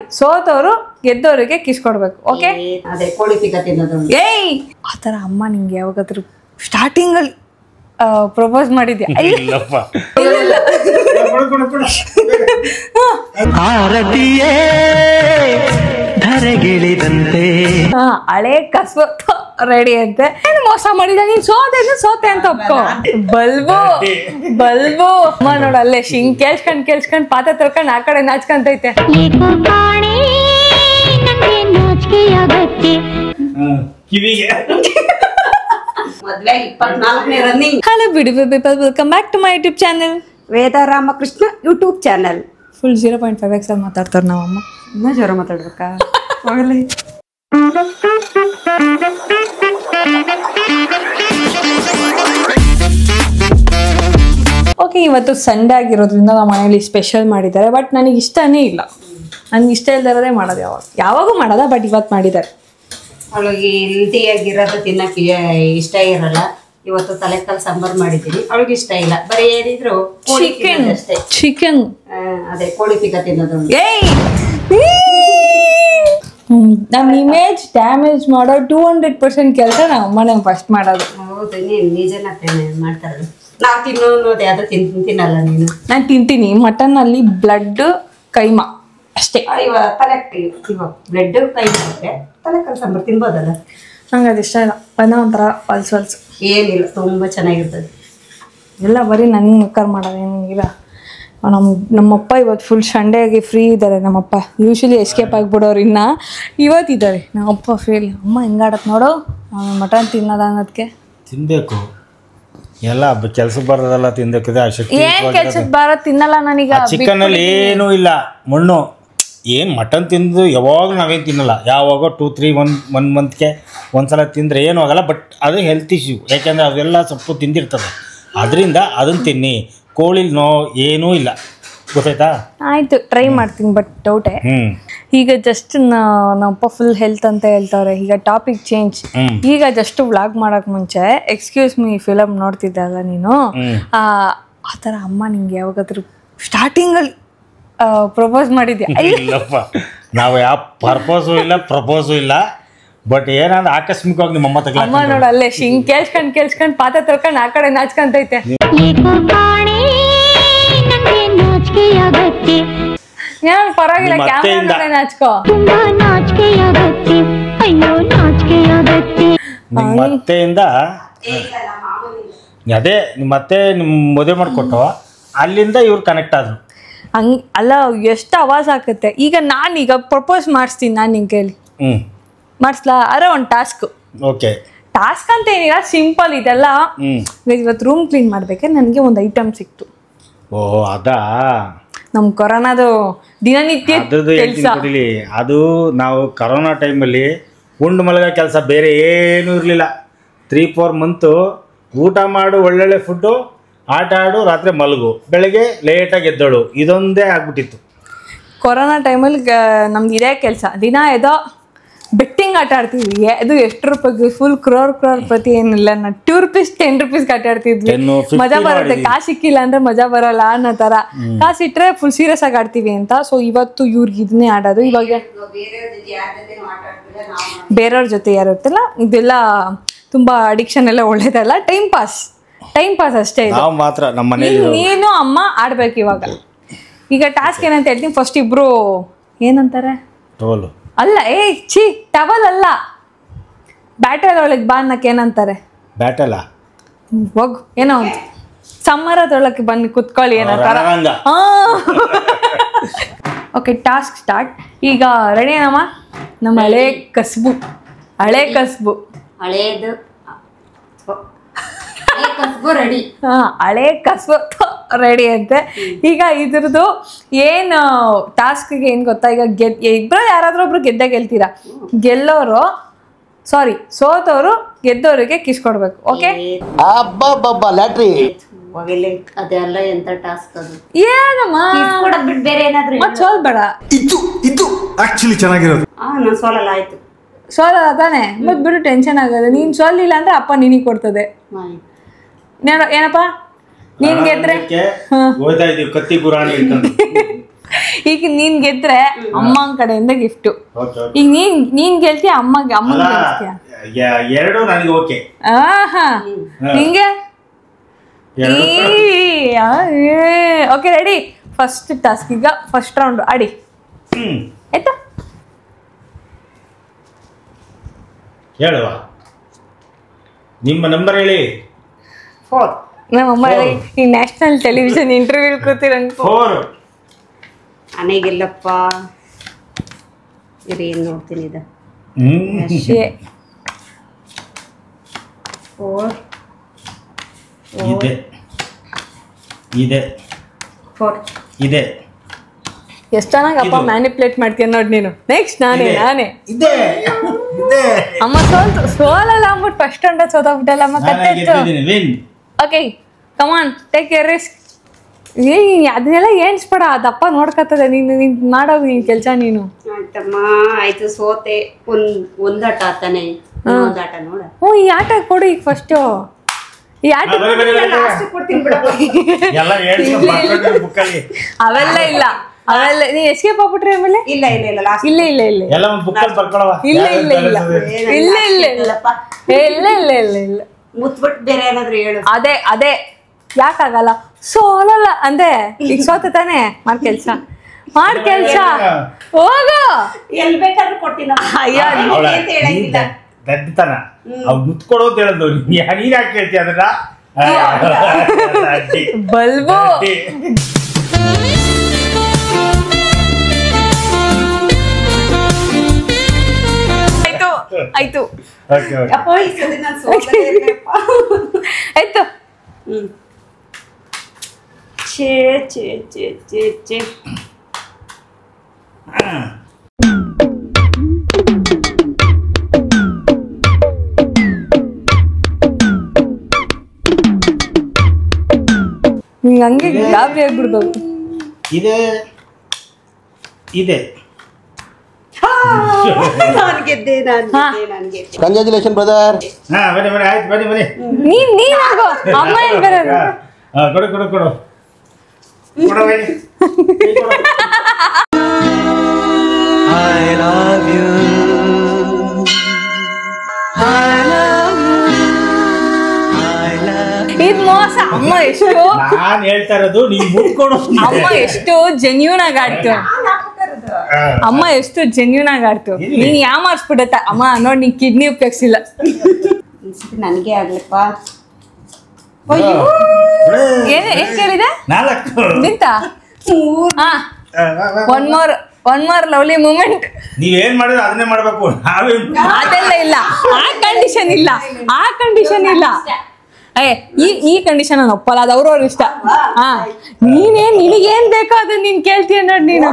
ಸೋತವರು ಗೆದ್ದವರಿಗೆ kiss ಕೊಡ್ಬೇಕು. Okay, ಅದೇ ಕೋಳಿ ಪಿಕ ತಿನ್ನೋದು. ಏಯ್ ಆತರ ಅಮ್ಮ ನಿಂಗೆ ಯಾವಾಗಾದ್ರೂ ಸ್ಟಾರ್ಟಿಂಗ್ ಅಲ್ಲಿ ಪ್ರಪೋಸ್ ಮಾಡಿದ್ಯಾ? ಹಳೆ ಕಸ್ಬ ರೆಡಿ ಅಂತೆ. ಏನು ಮೋಸ ಮಾಡಿದ ನೀನ್, ಸೋತೆ ಅಂತ ಒಪ್ಕೋ. ಬಲ್ಬು ಅಮ್ಮ ನೋಡ ಅಲ್ಲೇ ಶಿಂಗ್ ಕೇಳ್ಸ್ಕೊಂಡ್ ಪಾತ್ರ ತೊಳ್ಕೊಂಡ್ ಆ ಕಡೆ ನಾಚ್ಕೊಂತೈತೆ. ಮದ್ವೆ 24ನೇ running. Hello beautiful people, welcome back to my YouTube channel Veda Ramakrishna YouTube channel. Full 0.5x ಅಲ್ಲಿ ಮಾತಾಡ್ತಾರ ನಾವಮ್ಮ. ಇನ್ನೂ ಜ್ವರ ಮಾತಾಡ್ಬೇಕಾ? ಓಕೆ, ಇವತ್ತು ಸಂಡೇ ಆಗಿರೋದ್ರಿಂದ ನಮ್ಮ ಮನೇಲಿ ಸ್ಪೆಷಲ್ ಮಾಡಿದ್ದಾರೆ. ಬಟ್ ನನಗೆ ಇಷ್ಟನೇ ಇಲ್ಲ. ನನಗೆ ಇಷ್ಟ ಇಲ್ದಿರೋದೇ ಮಾಡೋದು, ಯಾವಾಗೂ ಮಾಡೋದ. ಬಟ್ ಇವತ್ತು ಮಾಡಿದ್ದಾರೆ. ಅವಳಿಗೆ ಹೆಲ್ದಿಯಾಗಿರೋದು ತಿನ್ನಕ್ಕೆ ಇಷ್ಟ ಇರಲ್ಲ. ಇವತ್ತು ತಲೆಕಾಲು ಸಾಂಬಾರ್ ಮಾಡಿದ್ದೀನಿ. ಅವಳಿಗೆ ಇಷ್ಟ ಇಲ್ಲ, ಬರೀ ಏನಿದ್ರು ಚಿಕನ್ ಅದೇ ಕೋಳಿ ಪಿಕ ತಿನ್ನೋದು. ನಮ್ಮ ಇಮೇಜ್ ಡ್ಯಾಮೇಜ್ ಮಾಡೋ 200% ಕೆಲಸ ನಮ್ಮ ಅಮ್ಮನೇ ಫಸ್ಟ್ ಮಾಡೋದು. ಹೌದು, ನೀನು ನಿಜನ ಮಾಡ್ತಾರಲ್ಲ. ನಾವು ತಿನ್ನೋದು ಯಾವ್ದು ತಿನ್ನಲ್ಲ ನೀನು. ನಾನು ತಿಂತೀನಿ. ಮಟನ್ ಅಲ್ಲಿ ಬ್ಲಡ್ ಕೈಮಾ ಅಷ್ಟೇ. ಇವಾಗ ಬ್ಲಡ್ ಕೈ ಮಾಡಿದ್ರೆ ತಲೆಕಾಲು ಸಾಂಬಾರ್ ತಿನ್ಬೋದಲ್ಲ. ನಂಗೆ ಅದು ಇಷ್ಟ ಇಲ್ಲ. ಒಂಥರ ಹೊಲ್ಸು ಏನಿಲ್ಲ, ತುಂಬ ಚೆನ್ನಾಗಿರ್ತದೆ. ಎಲ್ಲ ಬರೀ ನನಗೆ ಮೆಕ್ಕರ್ ಮಾಡೋದು ಏನಿಲ್ಲ. ನಮ್ಮಪ್ಪ ಇವತ್ತು ಫುಲ್ ಸಂಡೇಗೆ ಫ್ರೀ ಇದ್ದಾರೆ. ನಮ್ಮಪ್ಪ ಯೂಶ್ವಲಿ ಎಸ್ಕೇಪ್ ಆಗಿಬಿಡೋರು, ಇನ್ನು ಇವತ್ತಿದ್ದಾರೆ. ನಮ್ಮಪ್ಪ ಫೇಲ್. ಅಮ್ಮ ಹೆಂಗಾಡತ್ ನೋಡು, ಮಟನ್ ತಿನ್ನೋದ ಅನ್ನೋದಕ್ಕೆ. ತಿನ್ಬೇಕು, ಎಲ್ಲ ಕೆಲ್ಸಕ್ಕೆ ಬರೋದೆಲ್ಲ ತಿನ್ಬೇಕಿದೆ. ಏನ್ ಕೆಲ್ಸಕ್ಕೆ ಬರೋದು ತಿನ್ನಲ್ಲ ನಾನೀಗ. ಚಿಕನ್ ಅಲ್ಲಿ ಏನೂ ಇಲ್ಲ, ಮಣ್ಣು. ಏನು ಮಟನ್ ತಿಂದು ಯಾವಾಗ ನಾವೇನು ತಿನ್ನಲ್ಲ. ಯಾವಾಗ 2-3 1 ಮಂತ್ಗೆ ಒಂದ್ಸಲ ತಿಂದರೆ ಏನೂ ಆಗಲ್ಲ. ಬಟ್ ಅದು ಹೆಲ್ತ್ ಇಶ್ಯೂ, ಯಾಕೆಂದರೆ ಅವೆಲ್ಲ ಸೊಪ್ಪು ತಿಂದಿರ್ತದೆ. ಅದರಿಂದ ಅದನ್ನು ತಿನ್ನಿ. ಕೋಳಿಲಿ ಏನೂ ಇಲ್ಲ, ಗೊತ್ತಾಯ್ತಾ? ಆಯ್ತು, ಟ್ರೈ ಮಾಡ್ತೀನಿ. ಬಟ್ ಡೌಟೇ. ಈಗ ಜಸ್ಟ್ ನಮ್ಮಪ್ಪ ಫುಲ್ ಹೆಲ್ತ್ ಅಂತ ಹೇಳ್ತವ್ರೆ. ಈಗ ಟಾಪಿಕ್ ಚೇಂಜ್. ಈಗ ಜಸ್ಟ್ ವ್ಲಾಗ್ ಮಾಡಕ್ ಮುಂಚೆ ಎಕ್ಸ್ಕ್ಯೂಸ್ ಮೀ ಫಿಲಮ್ ನೋಡ್ತಿದ್ದಲ್ಲ ನೀನು, ಆ ಥರ ಅಮ್ಮ ನಿಂಗೆ ಯಾವಾಗಾದ್ರೂ ಸ್ಟಾರ್ಟಿಂಗ್ ಅಲ್ಲಿ ಪ್ರಪೋಸ್ ಮಾಡಿದ್ಯಾ? ಇಲ್ಲಪ್ಪ, ನಾವು ಯಾವ ಪರ್ಪೋಸು ಇಲ್ಲ, ಪ್ರಪೋಸು ಇಲ್ಲ. ಬಟ್ ಏನಂದ್ರೆ ಆಕಸ್ಮಿಕವಾಗಿ ನಿಮ್ಮ ಅಮ್ಮ ತಗಲ. ಅಮ್ಮ ನೋಡ ಅಲ್ಲೇ ಶಿಂಗ್ ಕೇಳ್ಸ್ಕೊಂಡ್ ಪಾತ್ರ ತೊಳ್ಕೊಂಡ್ ಆ ಕಡೆ ನಾಚ್ಕೊಂತೈತೆ. ಏನ್ ಪರವಾಗಿಲ್ಲ, ಕ್ಯಾಮ್ರಾ ನಾಚ್ಕೋ. ನಿಮ್ಮ ಅತ್ತೆಯಿಂದ ಅದೇ ನಿಮ್ಮ ಅತ್ತೆ ನಿಮ್ಮ ಮದುವೆ ಮಾಡಿಕೊಟ್ಟು ಅಲ್ಲಿಂದ ಇವ್ರು ಕನೆಕ್ಟ್ ಆದ್ರು. ಅಲ್ಲ, ಎಷ್ಟು ಆವಾಜ್ ಹಾಕುತ್ತೆ. ಈಗ ನಾನೀಗ ಪ್ರಪೋಸ್ ಮಾಡಿಸ್ತೀನಿ, ನಾನು ನಿಂಗೆ ಕೇಳಿ ಮಾಡಿಸ್ಲಾ? ಅರೆ ಒಂದು ಟಾಸ್ಕ್. ಓಕೆ, ಟಾಸ್ಕ್ ಅಂತ ಏನಿಲ್ಲ, ಸಿಂಪಲ್ ಇದೆಲ್ಲ. ಇವತ್ತು ರೂಮ್ ಕ್ಲೀನ್ ಮಾಡ್ಬೇಕಾದ್ರೆ ನನಗೆ ಒಂದು ಐಟಮ್ ಸಿಕ್ತು. ಓ ಅದಾ, ನಮ್ಮ ಕೊರೋನಾದು ದಿನನಿತ್ಯ ಕೆಲಸ. ಅದು ನಾವು ಕರೋನಾ ಟೈಮಲ್ಲಿ ಉಂಡು ಮಲಗೋ ಕೆಲಸ ಬೇರೆ ಏನೂ ಇರಲಿಲ್ಲ. 3-4 ಮಂತು ಊಟ ಮಾಡು, ಒಳ್ಳೊಳ್ಳೆ ಫುಡ್ಡು, ಆಟ ಆಡು, ರಾತ್ರಿ ಮಲಗು, ಬೆಳಗ್ಗೆ ಲೇಟಾಗಿ ಎದ್ದೋಳು, ಇದೊಂದೇ ಆಗ್ಬಿಟ್ಟಿತ್ತು ಕೊರೋನಾ ಟೈಮಲ್ಲಿ. ನಮ್ದು ಇದೇ ಕೆಲಸ. ದಿನ ಏದೋ ಬೆಟ್ಟಿಂಗ್ ಆಟ ಆಡ್ತಿದ್ವಿ. ಅದು ಎಷ್ಟು ರೂಪಾಯಿಗೆ? ಫುಲ್ ಕ್ರೋರ್ ಪ್ರತಿ ಏನಿಲ್ಲ, ನಾ 2 ರೂಪೀಸ್ 10 ರೂಪೀಸ್ ಆಟ ಆಡ್ತಿದ್ವಿ. ಮಜಾ ಬರುತ್ತೆ. ಕಾಸು ಸಿಕ್ಕಿಲ್ಲ ಅಂದ್ರೆ ಮಜಾ ಬರೋಲ್ಲ ಅನ್ನೋ ಥರ. ಕಾಸು ಇಟ್ಟರೆ ಫುಲ್ ಸೀರಿಯಸ್ ಆಗಿ ಆಡ್ತೀವಿ ಅಂತ. ಸೊ ಇವತ್ತು ಇವ್ರಿಗೆ ಇದನ್ನೇ ಆಡೋದು. ಇವಾಗ ಬೇರೆಯವ್ರ ಜೊತೆ ಯಾರು ಇರ್ತಲ್ಲ, ಇದೆಲ್ಲ ತುಂಬ ಅಡಿಕ್ಷನ್ ಎಲ್ಲ ಒಳ್ಳೇದಲ್ಲ. ಟೈಮ್ ಪಾಸ್ ಅಷ್ಟೇ. ಮಾತ್ರ ನಮ್ಮ ಮನೇಲಿ ನೀನು ಅಮ್ಮ ಆಡ್ಬೇಕು ಇವಾಗ. ಈಗ ಟಾಸ್ಕ್ ಏನಂತ ಹೇಳ್ತೀನಿ. ಫಸ್ಟ್ ಇಬ್ರು ಏನಂತಾರೆ ಅಲ್ಲ, ಟವಲ್ ಅಲ್ಲ, ಬ್ಯಾಟಲ್ ಒಳಗೆ ಬಾ ಅನ್ನಕ್ಕೆ ಏನಂತಾರೆ? ಬ್ಯಾಟಲ್ಲ ಹೋಗು, ಏನೋ ಒಂದು ಸಮ್ಮರದೊಳಗೆ ಬಂದು ಕುತ್ಕೊಳ್ಳಿ ಏನಂತಾರ. Okay, task start. ಈಗ ರೆಡಿ ಏನಮ್ಮ? ನಮ್ಮ ಹಳೆ ಕಸ್ಬು ಹಳೇದು ರೆಡಿ. ಹಳೆ ಕಸ್ಬು ರೆಡಿ ಅಂತೆ. ಈಗ ಇದ್ರದ್ದು ಏನು ಟಾಸ್ಕ್ಗೆ ಏನು ಗೊತ್ತಾ? ಈಗ ಇಬ್ಬರು ಯಾರಾದ್ರೂ ಒಬ್ರು ಗೆಲ್ತೀರಾ. ಸೋತವರು ಗೆದ್ದವರಿಗೆ ಕಿಸ್ ಕೊಡ್ಬೇಕು. ಓಕೆ, ಅದೆಲ್ಲ ಎಂತ ಟಾಸ್ಕ್ ಅದು? ಏನಮ್ಮ ಬಿಟ್ಟು ಬೇರೆ ಏನಾದ್ರು ಸೋಲ್ಬೇಡ. ಇದು ಆಕ್ಚುಲಿ ಚೆನ್ನಾಗಿರೋದು. ನಾನು ಸೋಲಲ್ಲ, ಆಯ್ತು. ಸೋಲಲ್ಲ ತಾನೆ, ಮತ್ ಬಿಡು, ಟೆನ್ಷನ್ ಆಗೋದು. ನೀನ್ ಸೋಲಿಲ್ಲ ಅಂದ್ರೆ ಅಪ್ಪ ನಿನಗೆ ಕೊಡ್ತದೆ. ಏನಪ್ಪ ನೀನ್ ಗೆದ್ರೆ ಕತ್ತಿ ಗುರಾಣಿ ಈಗ ನೀನ್ ಗೆದ್ರೆ ಅಮ್ಮನ ಕಡೆಯಿಂದ ಗಿಫ್ಟ್. ಓಕೆ ಈಗ ನೀನ್ ಗೆಲ್ತೀಯ ಅಮ್ಮಂಗೆ ಗೆಲ್ತೀಯ? ಎರಡು ನನಗೆ ಓಕೆ. ಆಹಾ ನಿಂಗೆ ಓಕೆ ರೆಡಿ. ಫಸ್ಟ್ ಟಾಸ್ಕ್ ಈಗ ಫಸ್ಟ್ ರೌಂಡ್ ಆಡಿ ಆಯ್ತಾ? ಹೇಳುವ ನಿಮ್ಮ ನಂಬರ್ ಹೇಳಿ. 4. ನಮ್ಮಮ್ಮ ಈ ನ್ಯಾಷನಲ್ ಟೆಲಿವಿಷನ್ ಇಂಟರ್ವ್ಯೂ ಕೂತಿರಂಗ 4. ಅನೆಗಿಲ್ಲಪ್ಪ ಇದು ಏನು ನೋಡ್ತೀನಿ ಇದು. 4 ಇದೆ ಇದೆ 4. ಇದೆ. ಎಷ್ಟು ಚೆನ್ನಾಗಪ್ಪ ಮ್ಯಾನಿಪ್ಯುಲೇಟ್ ಮಾಡ್ತೀಯ ನೋಡಿ ನೀನು. ನೆಕ್ಸ್ಟ್ ನಾನೇ ಇದೆ ಇದೆ. ಅಮ್ಮ ಸೋಲಲ್ಲ ಅಂದ್ಬಿಟ್ಟು ಫಸ್ಟ್ ರೌಂಡ್ ಸೋತಾಗ್ಬಿಟ್ಟಲ್ಲ ಅಮ್ಮ. ಕತ್ತೆ ಓಕೆ ಕಮಾನ್ ಟೇಕ್ ಯರ್ ರಿಸ್ಕ್. ಅದನ್ನೆಲ್ಲ ಏನ್ಸ್ಬೇಡ, ಅದಪ್ಪ ನೋಡ್ಕತ್ತದೆ. ನೀನು ಮಾಡೋದು ನೀನ್ ಕೆಲ್ಸ ನೀನು. ಆಯ್ತಮ್ಮ ಆಯ್ತು ಸೋತೆ. ಒಂದಾಟ ತಾನೆ ಒಂದಾಟ ನೋಡ. ಹ್ಞೂ ಈ ಆಟ ಕೊಡು ಈಗ ಫಸ್ಟ್. ಈ ಆಟ ಕೊಡ್ತೀನಿ ಬಿಡಪ್ಪ. ಅವೆಲ್ಲ ಇಲ್ಲ ಅವೆಲ್ಲ ನೀ ಎಸ್ಕೇಪ್ ಆಗ್ಬಿಟ್ರಿ ಆಮೇಲೆ. ಇಲ್ಲ ಇಲ್ಲ ಇಲ್ಲ ಲಾಸ್ಟ್ ಇಲ್ಲ ಇಲ್ಲ ಇಲ್ಲ ಎಲ್ಲ ಒಂದು ಬುಕ್ಕಲ್ಲಿ ಬರ್ಕೊಳ್ಳವ. ಇಲ್ಲ ಇಲ್ಲ ಇಲ್ಲ ಇಲ್ಲ ಇಲ್ಲ ಇಲ್ಲಪ್ಪ. ಇಲ್ಲ ಇಲ್ಲ ಇಲ್ಲ ಇಲ್ಲ ಮುತ್ಬಿಟ್ಟು ಬೇರೆ ಏನಾದ್ರು ಹೇಳು. ಅದೇ ಯಾಕಾಗಲ್ಲ? ಸೋಲಲ್ಲ ಅಂದೆ. ಈಗ ಸೋತ ತಾನೆ ಮಾಡ್ ಕೆಲ್ಸ ಹೋಗು. ಎಲ್ ಬೇಕಾದ್ರೂ ಕೊಡ್ತೀನಿ ಅಂತ ಹೇಳಂಗಿಲ್ಲ. ದಡ್ಡತನ ಅವ್ರು ಮುತ್ಕೊಡೋ ಅಂತ ಹೇಳೋದು. ನೀನ್ ಯಾಕೆ ಹೇಳ್ತೀಯ ಅದನ್ನ? ಬಲ್ಬು ಆಯ್ತು ಅಪ್ಪ ಈ ಸಲ ನಾನು ಸೋತೇ ಇರ್ಬೇಕಪ್ಪ. ಆಯ್ತು. ಛೇ ಛೇ ಛೇ ಛೇ ಛೇ. ನಿಂಗೆ ಹಂಗೆ ಗಾಬರಿ ಆಗ್ಬಿಡ್ದು. ಇದೆ ಇದೆ. ನಾನು ಗೆದ್ದೆ. Congratulation brother. ಹಾ ಬನ್ನಿ ಆಯ್ತು ಬನ್ನಿ. ನೀನ್ ಆಗೋ ಅಮ್ಮ ಏನ್ ಬರೋದು? ಕೊಡು ಇದ್ ಮೋಸ. ಅಮ್ಮ ಎಷ್ಟು ನಾನ್ ಹೇಳ್ತಾ ಇರೋದು ನೀನ್ ಮುಟ್ಕೊಡು. ಅಮ್ಮ ಎಷ್ಟು ಜೆನ್ಯೂನ್ ಆಗಿ ಆಡ್ತು. ಅಮ್ಮ ಎಷ್ಟು ಜೆನ್ಯೂನ್ ಆಗಿ ಆಡ್ತು. ನೀನ್ ಯಾಮಾರ್ಸ್ಬಿಡತ್ತ ಅಮ್ಮ ನೋಡಿ. ನೀನ್ ಕಿಡ್ನಿ ಉಪಯೋಗಿಸಿಲ್ಲ. ನನಗೆ ಆಗ್ಲಪ್ಪ. ಏನ್ ಕೇಳಿದೆ? 4 ನಿಂತ ಒನ್ ಮೋರ್ ಲವ್ಲಿ ಮೂಮೆಂಟ್. ನೀವೇನ್ ಮಾಡಿದ್ರೆ ಅದನ್ನೇ ಮಾಡ್ಬೇಕು. ಅದೆಲ್ಲ ಇಲ್ಲ. ಆ ಕಂಡೀಷನ್ ಇಲ್ಲ. ಈ ಕಂಡೀಷನ್ ನಾನು ಒಪ್ಪಲ್ಲ. ಅದು ಅವ್ರವ್ರ ಇಷ್ಟ. ನಿನಗೇನ್ ಬೇಕೋ ಅದನ್ನ ನೀನ್ ಕೇಳ್ತೀಯ ನೋಡಿ. ನೀನು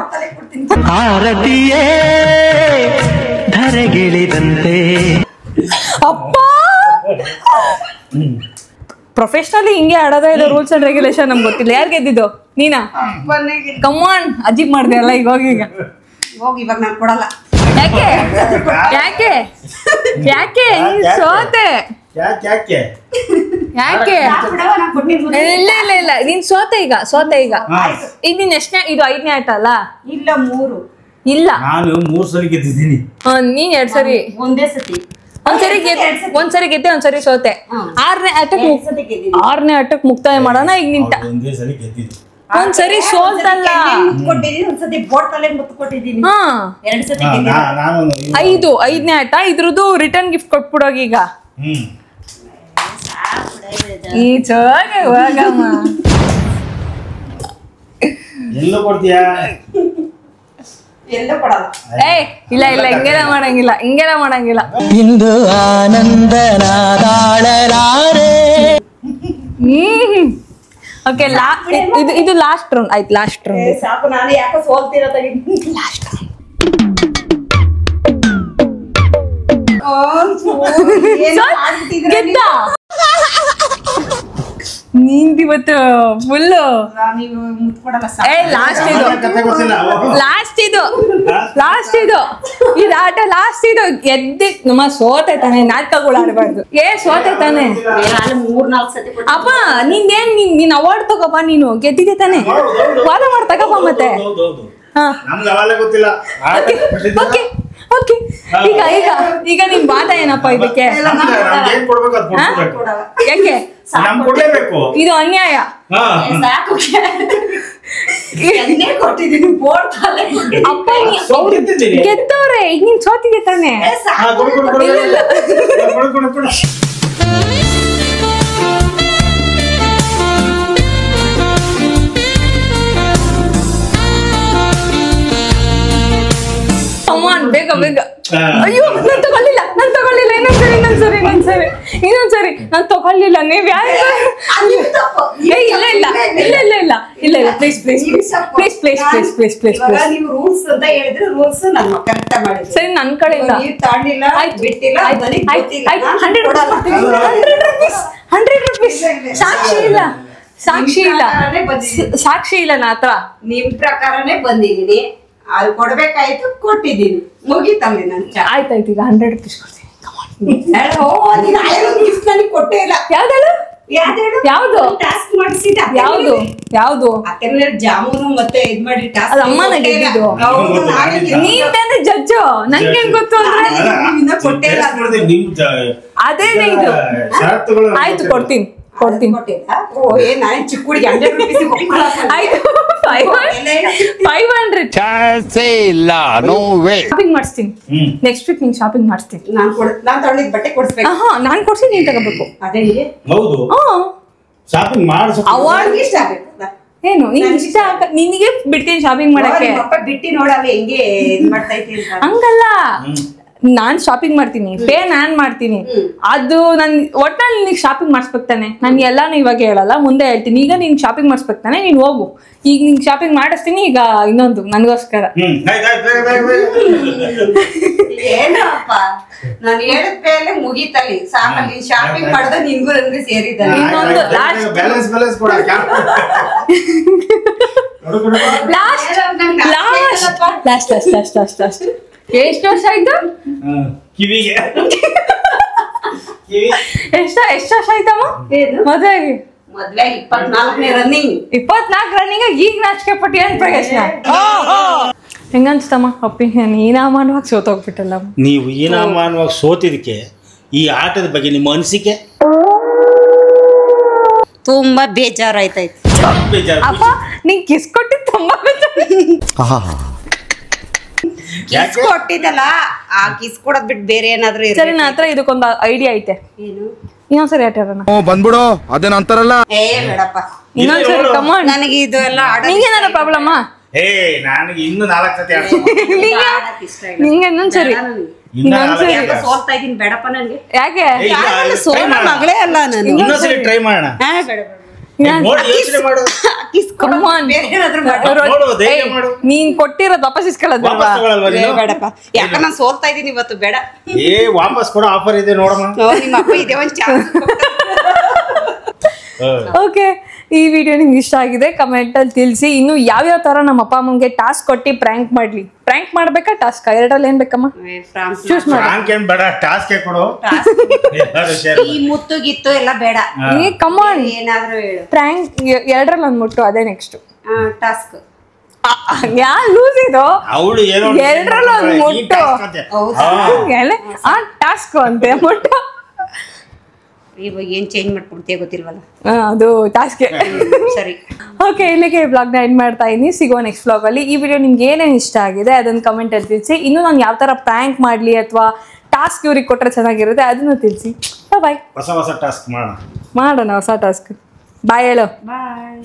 ಅಪ್ಪ ಪ್ರೊಫೆಷನಲಿ ಹಿಂಗೆ ಆಡೋದ ಇಲ್ಲ. ರೂಲ್ಸ್ ಅಂಡ್ ರೆಗ್ಯುಲೇಷನ್ ನಮ್ಗೆ ಗೊತ್ತಿಲ್ಲ. ಯಾರು ಗೆದ್ದಿದ್ದು? ನೀನಾ? ಕಮಾನ್ ಅಜೀಬ್ ಮಾಡ್ದೆ ಅಲ್ಲ. ಈಗ ಹೋಗಿ ಇವಾಗ ನಾನು ಕೊಡಲ್ಲ. ಯಾಕೆ ಸೋತೆ? ಯಾಕೆ ಇಲ್ಲ ಇಲ್ಲ ಇಲ್ಲ ನೀನ್ ಸೋತೆ ಈಗ. ಈಗ ನೀನ್ ಎಷ್ಟನೇ? ಇದು 5ನೇ ಆಟ ಅಲ್ಲ? ಇಲ್ಲ 3. ಇಲ್ಲ ನಾನು 3 ಸಲ ಗೆದ್ದಿದ್ದೀನಿ. ನೀನ್ 2 ಸರಿ. ಒಂದೇ ಸತಿ. ಒಂದ್ಸರಿ ಗೆದ್ದೆ ಒಂದ್ಸರಿ ಸೋತೆ. 6ನೇ ಆಟಕ್ಕೆ ಮುಕ್ತಾಯ ಮಾಡೋಣ. ಈಗ ನಿಂತ ಒಂದೇ ಸಲ ಗೆದ್ದಿದ್ದು. ಒಂದ್ಸರಿ ಸೋಲ್ತಲ್ಲ. ಒಂದ್ಸತಿ ಬೋಟ್ ತಲೆ ಮುತ್ಕೊಟ್ಟಿದ್ದೀನಿ. 2 ಸತಿ 5ನೇ ಆಟ. ಇದ್ರದ್ದು ರಿಟರ್ನ್ ಗಿಫ್ಟ್ ಕೊಟ್ಬಿಡೋಗಿ ಈಗ. ಈ ಚೋಗೆ ಹೋಗಮ್ಮ. ಎಲ್ಲೂ ಕೊಡ್ತೀಯಾ? ಎಲ್ಲೂ ಕೊಡಲ್ಲ. ಇಲ್ಲ ಹಿಂಗೆಲ್ಲ ಮಾಡಂಗಿಲ್ಲ. ಇಂದು ಆನಂದನಾದಾಳಲಾರೆ. ಓಕೆ ಇದು ಲಾಸ್ಟ್ ರೌಂಡ್ ಆಯ್ತು. ಲಾಸ್ಟ್ ರೌಂಡ್ ಸಾಕು. ನಾನು ಯಾಕೆ ಸೋಲ್ತೀರ ಲಾಸ್ಟ್ ನೀಂದಿವತ್ತು ಫುಲ್ಲು. ಲಾಸ್ಟ್ ಇದು ಆಟ ಲಾಸ್ಟ್ ಇದು. ಎದ್ದಿ ನಮ್ಮ ಸೋತೆ ತಾನೆ. ನಾಟಕಗಳು ಆಡಬಾರ್ದು. ಸೋತೆ ತಾನೆ. 3-4 ಸತಿ ಅಪ್ಪ ನೀನ್ ಅವಾರ್ಡ್ ತಗೋಪ್ಪ. ನೀನು ಗೆದ್ದಿದ್ದೆ ತಾನೆ. ವಾದ ಮಾಡಿ ತಗೋಪ್ಪ. ಮತ್ತೆ ಹಾ ನಮ್ಗೆ ಅವೆಲ್ಲ ಗೊತ್ತಿಲ್ಲ. ಓಕೆ ಓಕೆ ಈಗ ಈಗ ಈಗ ನಿಮ್ ವಾದ ಏನಪ್ಪ ಇದಕ್ಕೆ? ಏನ್ ಕೊಡ್ಬೇಕು ಅದು ಕೊಡ್ಬೇಕು. ಯಾಕೆ ನಮ್ ಕೊಡ್ಲೇಬೇಕು. ಇದು ಅನ್ಯಾಯ. ಸಾಕು ಎಣ್ಣೆ ಕೊಟ್ಟಿದ್ದೀನಿ ಬೋರ್ಡ್ ತಲೆ ಅಪ್ಪ ಗೆದ್ದವ್ರೆ, ಈಗ ನೀನ್ ಸೋತಿಗೆ ತಾನೆ. ಬೇಗ ಬೇಗ. ಅಯ್ಯೋ ನಾನ್ ತಗೊಳ್ಳಿಲ್ಲ ಇನ್ನೊಂದ್ಸರಿ ನಾನ್ ತಗೊಳ್ಳಿಲ್ಲ. ನೀವ್ ಯಾರು? ಇಲ್ಲ ಪ್ಲೀಸ್ ನೀವು ರೂಲ್ಸ್ ಅಂತ ಹೇಳಿದ್ರೆ ರೂಲ್ಸ್ ನಾನು ಕರೆಕ್ಟ್ ಮಾಡಿದ್ದೆ. ಸರಿ ನನ್ ಕಡೆಯಿಂದ ತಾಂಡಿಲ್ಲ ಬಿಟ್ಟಿಲ್ಲ 100 ರೂಪೀಸ್. ಸಾಕ್ಷಿ ಇಲ್ಲ ನನ್ನ ಹತ್ರ. ನಿಮ್ ಪ್ರಕಾರನೇ ಬಂದಿದ್ದೀನಿ, ಅದು ಕೊಡ್ಬೇಕಾಯ್ತು, ಕೊಟ್ಟಿದ್ದೀನಿ, ಮುಗೀತಲ್ಲಿ ನನ್ ಆಯ್ತಾಯ್ತು. ಈಗ 100 ರೂಪೀಸ್ ಕೊಡ್ತೀನಿ. ನನಗೆ ಕೊಟ್ಟೇ ಇಲ್ಲ. ಯಾವ್ದು ಟಾಸ್ಕ್ ಮಾಡಿಸಿದ ಯಾವ್ದು ಅದ್ರ ಜಾಮೂನು ಮತ್ತೆ ಇದ್ ಮಾಡಿ ಅದು ಅಮ್ಮನ ಗೆದ್ದಿದ್ದು. ನೀವ್ ತಾನೇ ಜಡ್ಜು, ನನ್ಗೆ ಗೊತ್ತು ಅಂದ್ರೆ ಕೊಟ್ಟೇ ಇಲ್ಲ. ಅದೇನೇ ಇದು. ಆಯ್ತು ಕೊಡ್ತೀನಿ. ನಾನು ಚಿಕ್ಕ ಹುಡುಗಿ 100 ರೂಪೀಸ್ ಆಯ್ತು 500 ಶಾಪಿಂಗ್ ಮಾಡಿಸ್ತೀನಿ. ನೆಕ್ಸ್ಟ್ ವೀಕ್ ನಿಂಗೆ ಶಾಪಿಂಗ್ ಮಾಡಿಸ್ತೀನಿ. ನಾನು ತಗೊಂಡಿದ್ ಬಟ್ಟೆ ಕೊಡ್ಸ್ಬೇಕು. ನಾನ್ ಕೊಡ್ಸಿ ನೀನ್ ತಗೋಬೇಕು. ಅದೇ ಹೌದು ಶಾಪಿಂಗ್ ಅವಾರ್ಡ್ ಇಷ್ಟ ಆಗ್ಬೇಕು. ಏನು ನಿಂಗೆ ಇಷ್ಟ ನಿನಗೆ ಬಿಡ್ತೀನಿ ಶಾಪಿಂಗ್ ಮಾಡಕ್ಕೆ. ಬಿಟ್ಟಿ ನೋಡಲ್ಲ ಹೆಂಗೆ ಇದ್ ಮಾಡ್ತೈತಿ ಅಂತ. ಹಂಗಲ್ಲ, ನಾನ್ ಶಾಪಿಂಗ್ ಮಾಡ್ತೀನಿ, ಪೇ ನಾನ್ ಮಾಡ್ತೀನಿ. ಅದು ನನ್ ಒಟ್ನಲ್ಲಿ ನಿನಗೆ ಶಾಪಿಂಗ್ ಮಾಡಿಸ್ಬೇಕು ತಾನೆ. ನಾನು ಎಲ್ಲಾನು ಇವಾಗ ಹೇಳಲ್ಲ, ಮುಂದೆ ಹೇಳ್ತೀನಿ. ಈಗ ನೀನ್ ಶಾಪಿಂಗ್ ಮಾಡಿಸ್ಬೇಕು ತಾನೆ, ನೀನ್ ಹೋಗು. ಈಗ ನಿಂಗೆ ಶಾಪಿಂಗ್ ಮಾಡಿಸ್ತೀನಿ. ಈಗ ಇನ್ನೊಂದು ನನಗೋಸ್ಕರ. ಏನಪ್ಪ ನಾನು ಹೇಳಿದ ಮೇಲೆ ಮುಗೀತಲ್ಲಿ ಸಾಕಲ್ಲಿ. ಶಾಪಿಂಗ್ ಮಾಡಿದ ನಿನ್ಗೂ ನನ್ಗೂ ಸೇರಿದ್ದಾರೆ. ಇನ್ನೊಂದು ಲಾಸ್ಟ್ ಎಷ್ಟು ವರ್ಷ ಆಯ್ತು? ಕಿವಿಗೆ ಎಷ್ಟು ವರ್ಷ ಆಯ್ತಮ್ಮ ಮದುವೆಗೆ? ಮದ್ವೆ 24ನೇ ರನ್ನಿಂಗ್. 24 ರನ್ನಿಂಗ್. ಈಗ ನಾಚಿಕೆ ಪಟ್ಟಿ ಏನ್ ಪ್ರಯೋಜನ? ಹೆಂಗನ್ಸ್ತಮ್ಮ ಒಪಿನಿಯನ್? ಈನಾಮಾನವಾಗಿ ಸೋತೋಗ್ಬಿಟ್ಟಲ್ಲ. ನೀವು ಈನಾಮಾನವಾಗಿ ಸೋತಿದಕ್ಕೆ ಈ ಆಟದ ಬಗ್ಗೆ ನಿಮ್ಮ ಅನಿಸಿಕೆ? ತುಂಬಾ ಬೇಜಾರಾಯ್ತಾಯ್ತು. ಅಪ್ಪ ನೀನ್ ಕಿಸ್ ಕೊಟ್ಟಿದ್ದು ತುಂಬಾ ಕಿಸ್ ಕೊಟ್ಟಿದ್ದಲ್ಲ, ಆ ಕಿಸ್ ಕೊಡೋದ್ ಬಿಟ್ಟು ಬೇರೆ ಏನಾದ್ರು ಸರಿ. ನನ್ನ ಹತ್ರ ಇದಕ್ಕೊಂದು ಐಡಿಯಾ ಐತೆ. ಏನು? ಇನ್ನೊಂದ್ಸರಿ ಆಟಾಡೋಣ. ಬಂದ್ಬಿಡು ಅದೇನ ಅಂತಾರಲ್ಲ. ಬೇಡಪ್ಪ, ಇನ್ನೊಂದ್ಸರಿ ಕಮಾಂಡ್. ನನಗೆ ಇದು ಎಲ್ಲ ನಿಂಗೇನಾರ ಪ್ರಾಬ್ಲಮ್? ನನಗೆ ಇನ್ನು 4 ಸತಿ ನಿಂಗೆ ಇನ್ನೊಂದ್ಸರಿ ಸೋಲ್ತಾ ಇದೀನಿ. ಬೇಡಪ್ಪ ನನ್ಗೆ. ಯಾಕೆ? ಸೋಲ ಮಗಳೇ ಅಲ್ಲ ನಾನು. ಇನ್ನೊಂದ್ಸರಿ ಟ್ರೈ ಮಾಡೋಣ. ನೀನ್ ಕೊಟ್ಟಿರೋದು ವಾಪಸ್ ಇಸ್ಕೊಳ್ಳೋದು ಬೇಡಪ್ಪ. ಯಾಕಂದ್ರೆ ನಾನು ಸೋಲ್ತಾ ಇದೀನಿ ಇವತ್ತು. ಬೇಡ. ವಾಪಸ್ ಕೊಡೋ ಆಫರ್ ಇದೆ ನೋಡಮ್ಮ. ನಿಮ್ಮ ಅಪ್ಪ ಇದೆ ಒಂದ್ ಚಾನ್ಸ್. ಓಕೆ, ಈ ವಿಡಿಯೋ ನಿಮ್ಗೆ ಇಷ್ಟ ಆಗಿದೆ ಕಮೆಂಟ್ ಅಲ್ಲಿ ತಿಳಿಸಿ. ಇನ್ನು ಯಾವ್ಯಾವ ತರ ನಮ್ಮ ಅಪ್ಪ ಅಮ್ಮಂಗೆ ಟಾಸ್ಕ್ ಕೊಟ್ಟು ಪ್ರ್ಯಾಂಕ್ ಮಾಡ್ಲಿ. ಪ್ರ್ಯಾಂಕ್ ಮಾಡ್ಬೇಕಾ ಟಾಸ್ಕ್? ಎರಡರಲ್ಲಿ ಏನ್ ಬೇಕಮ್ಮ? ಚೂಸ್ ಮಾಡಿ. ಬೇಡ ಟಾಸ್ಕ್ ಕೊಡು. ಈ ಮುತ್ತು ಗಿತ್ತು ಎಲ್ಲ ಬೇಡ. ಕಮಾನ್, ಏನಾದ್ರೂ ಹೇಳು. ಪ್ರ್ಯಾಂಕ್ ಎರಡರಲ್ಲಿ ಒಂದ್ ಮುಟ್ಟು, ಅದೇ ನೆಕ್ಸ್ಟ್ ಟಾಸ್ಕ್. ಯಾ ಲೂಸ್ ಇದು? ಅವಳು ಏನೋ ಎರಡರಲ್ಲಿ ಒಂದ್ ಮುಟ್ಟು. ಟಾಸ್ಕ್ ಅಂತೆ ಮುಟ್ಟು. ಇವಾಗ ಏನ್ ಚೇಂಜ್ ಮಾಡ್ಕೊಡ್ತೀಯ ಗೊತ್ತಿಲ್ವಲ್ಲ. ಅದು ಟಾಸ್ಕ್. ಸರಿ, ಓಕೆ, ಇಲ್ಲಿಗೆ ಬ್ಲಾಗ್ನ ಎಂಡ್ ಮಾಡ್ತಾ ಇದೀನಿ. ಸಿಗೋ ನೆಕ್ಸ್ಟ್ ಬ್ಲಾಗ್ ಅಲ್ಲಿ. ಈ ವಿಡಿಯೋ ನಿಮ್ಗೆ ಏನೇನು ಇಷ್ಟ ಆಗಿದೆ ಅದನ್ನ ಕಮೆಂಟ್ ಅಲ್ಲಿ ತಿಳಿಸಿ. ಇನ್ನು ನಾನು ಯಾವ ತರ ಪ್ರ್ಯಾಂಕ್ ಮಾಡ್ಲಿ ಅಥವಾ ಟಾಸ್ಕ್ ಇವ್ರಿಗೆ ಕೊಟ್ರೆ ಚೆನ್ನಾಗಿರುತ್ತೆ ಅದನ್ನು ತಿಳಿಸಿ. ಬಾಯ್. ಹೊಸ ಟಾಸ್ಕ್ ಮಾಡೋಣ. ಹೊಸ ಟಾಸ್ಕ್. ಬಾಯ್ ಹೇಳು. ಬಾಯ್.